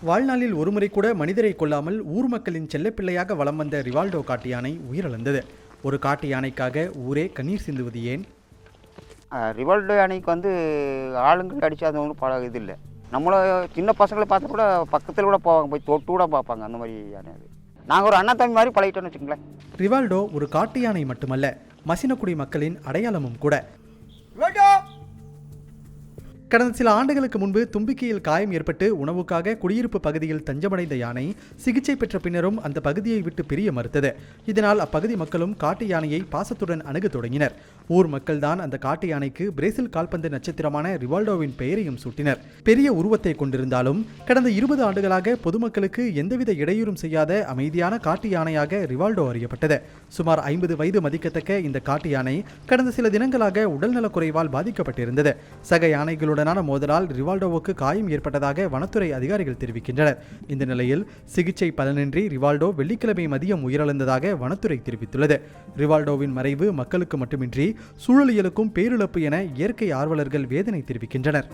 வாழ்நாளில் ஒருமுறை கூட மனிதரை கொல்லாமல் ஊர் மக்களின் செல்லப்பிள்ளையாக வலம் வந்த ரிவால்டோ காட்டு யானை உயிரிழந்தது. ஒரு காட்டு யானைக்காக ஊரே கண்ணீர் சிந்துவது ஏன்? ரிவால்டோ யானைக்கு ஆளுங்கள் அடித்து அது ஒன்றும் இது இல்லை. நம்மள சின்ன பசங்களை பார்த்தா கூட பக்கத்தில் கூட போவாங்க, போய் தொட்டு கூட பார்ப்பாங்க. அந்த மாதிரி யானை அது. நாங்கள் ஒரு அண்ணன் தம்பி மாதிரி பழகிட்டோன்னு வச்சுங்களேன். ரிவால்டோ ஒரு காட்டு யானை மட்டுமல்ல, மசினக்குடி மக்களின் அடையாளமும் கூட. கடந்த சில ஆண்டுகளுக்கு முன்பு தும்பிக்கையில் காயம் ஏற்பட்டு உணவுக்காக குடியிருப்பு பகுதியில் தஞ்சமடைந்த யானை சிகிச்சை பெற்ற பின்னரும் அந்த பகுதியை விட்டு பிரிய மறுத்தது. இதனால் அப்பகுதி மக்களும் காட்டு யானையை பாசத்துடன் அணுக தொடங்கினர். ஊர் மக்கள்தான் அந்த காட்டு யானைக்கு பிரேசில் கால்பந்து நட்சத்திரமான ரிவால்டோவின் பெயரையும் சூட்டினர். பெரிய உருவத்தை கொண்டிருந்தாலும் கடந்த 20 ஆண்டுகளாக பொதுமக்களுக்கு எந்தவித இடையூறும் செய்யாத அமைதியான காட்டு யானையாக ரிவால்டோ அறியப்பட்டது. சுமார் 50 வயது மதிக்கத்தக்க இந்த காட்டு யானை கடந்த சில தினங்களாக உடல்நலக்குறைவால் பாதிக்கப்பட்டிருந்தது. சக யானைகளுடன் மோதலால் ரிவால்டோவுக்கு காயம் ஏற்பட்டதாக வனத்துறை அதிகாரிகள் தெரிவிக்கின்றனர். இந்த நிலையில் சிகிச்சை பலனின்றி ரிவால்டோ வெள்ளிக்கிழமை மதியம் உயிரிழந்ததாக வனத்துறை தெரிவித்துள்ளது. ரிவால்டோவின் மறைவு மக்களுக்கு மட்டுமின்றி சூழலியலுக்கும் பேரிழப்பு என இயற்கை ஆர்வலர்கள் வேதனை தெரிவிக்கின்றனர்.